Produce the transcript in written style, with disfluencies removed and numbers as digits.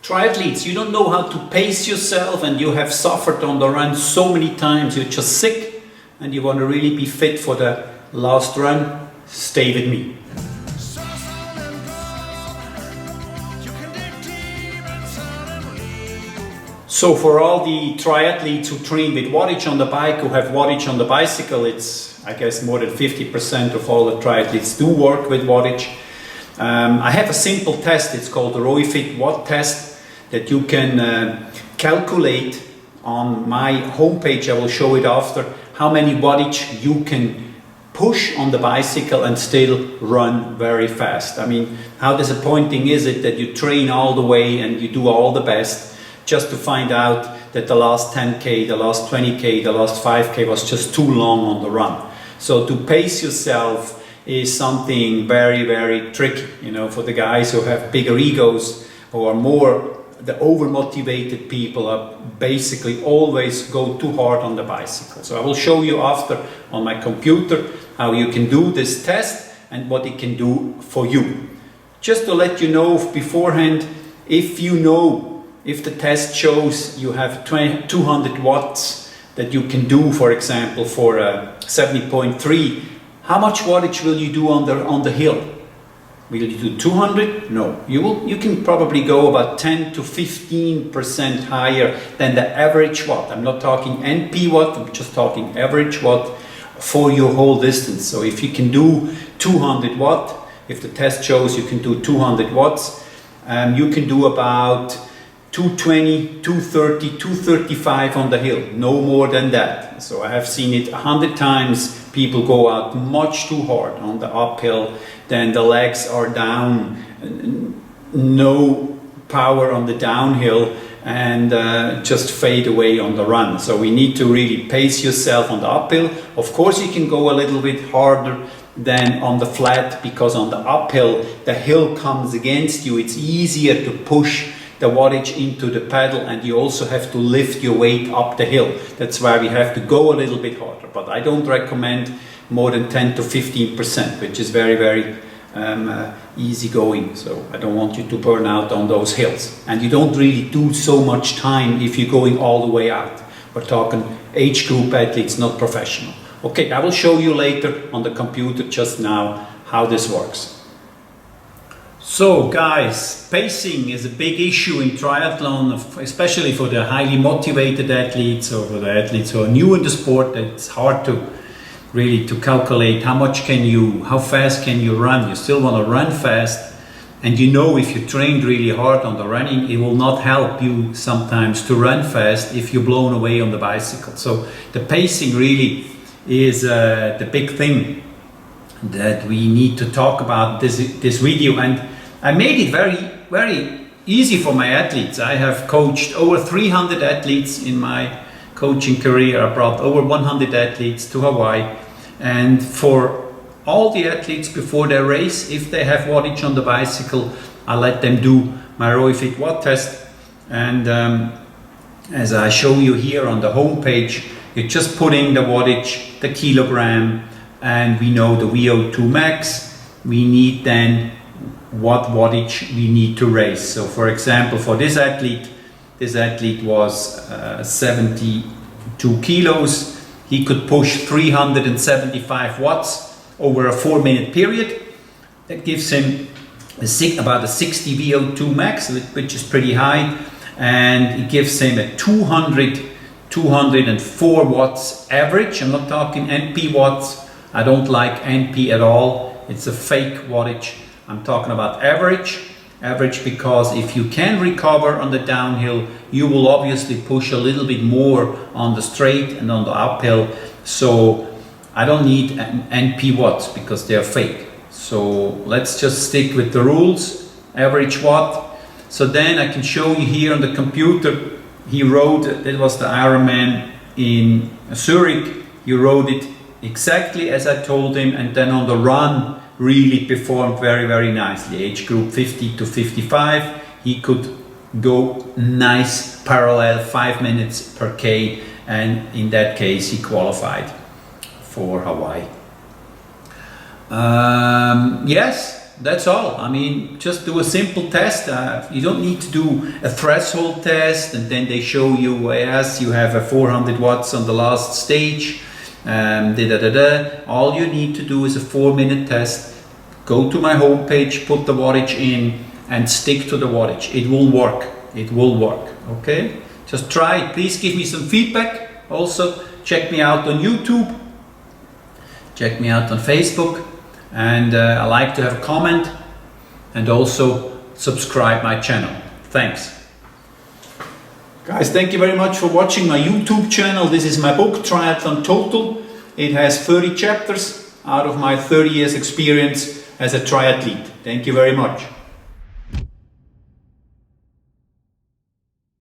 Triathletes, you don't know how to pace yourself and you have suffered on the run so many times, you're just sick and you want to really be fit for the last run, stay with me. So for all the triathletes who train with wattage on the bike, who have wattage on the bicycle, it's I guess more than 50% of all the triathletes do work with wattage. I have a simple test, it's called the ROIFIT Watt test, that you can calculate on my homepage. I will show it after, how many wattage you can push on the bicycle and still run very fast. I mean, how disappointing is it that you train all the way and you do all the best just to find out that the last 10k, the last 20k, the last 5k was just too long on the run. So to pace yourself is something very, very tricky, you know, for the guys who have bigger egos or are more the over-motivated people are basically always go too hard on the bicycle. So I will show you after on my computer how you can do this test and what it can do for you. Just to let you know beforehand, if you know, if the test shows you have 200 watts that you can do, for example, for 70.3, how much wattage will you do on the hill? Will you do 200? No. You can probably go about 10 to 15% higher than the average watt. I'm not talking NP watt, I'm just talking average watt for your whole distance. So if you can do 200 watt, if the test shows you can do 200 watts, you can do about 220, 230, 235 on the hill, no more than that. So I have seen it 100 times. People go out much too hard on the uphill, then the legs are down, no power on the downhill, and just fade away on the run. So we need to really pace yourself on the uphill. Of course you can go a little bit harder than on the flat, because on the uphill the hill comes against you. It's easier to push the wattage into the pedal, and you also have to lift your weight up the hill. That's why we have to go a little bit harder, but I don't recommend more than 10 to 15%, which is very, very easy going. So I don't want you to burn out on those hills, and you don't really do so much time if you're going all the way out. We're talking age group athletes, not professional. Okay, I will show you later on the computer just now how this works. So guys, pacing is a big issue in triathlon, especially for the highly motivated athletes or for the athletes who are new in the sport. It's hard to really calculate how fast can you run. You still want to run fast, and you know, if you trained really hard on the running, it will not help you sometimes to run fast if you're blown away on the bicycle. So the pacing really is the big thing that we need to talk about this video. And I made it very, very easy for my athletes. I have coached over 300 athletes in my coaching career. I brought over 100 athletes to Hawaii, and for all the athletes before their race, if they have wattage on the bicycle, I let them do my ROIFIT Watt test. And as I show you here on the home page, you just put in the wattage, the kilogram, and we know the VO2 max. We need then what wattage we need to raise. So for example, for this athlete was 72 kilos. He could push 375 watts over a 4-minute period. That gives him about a 60 VO2 max, which is pretty high, and it gives him a 204 watts average. I'm not talking NP watts. I don't like NP at all. It's a fake wattage. I'm talking about average because if you can recover on the downhill, you will obviously push a little bit more on the straight and on the uphill. So I don't need NP watts because they're fake. So let's just stick with the rules, average watt. So then I can show you here on the computer, he rode, it was the Ironman in Zurich, he rode it exactly as I told him, and then on the run really performed very, very nicely. Age group 50 to 55, he could go nice parallel 5 minutes per K, and in that case he qualified for Hawaii. Yes, that's all. I mean, just do a simple test. You don't need to do a threshold test and then they show you, yes, you have a 400 watts on the last stage. All you need to do is a 4-minute test. Go to my homepage, put the wattage in and stick to the wattage. It will work. It will work. Okay? Just try it. Please give me some feedback. Also, check me out on YouTube. Check me out on Facebook. And I like to have a comment and also subscribe my channel. Thanks. Guys, thank you very much for watching my YouTube channel. This is my book, Triathlon Total. It has 30 chapters out of my 30 years experience as a triathlete. Thank you very much.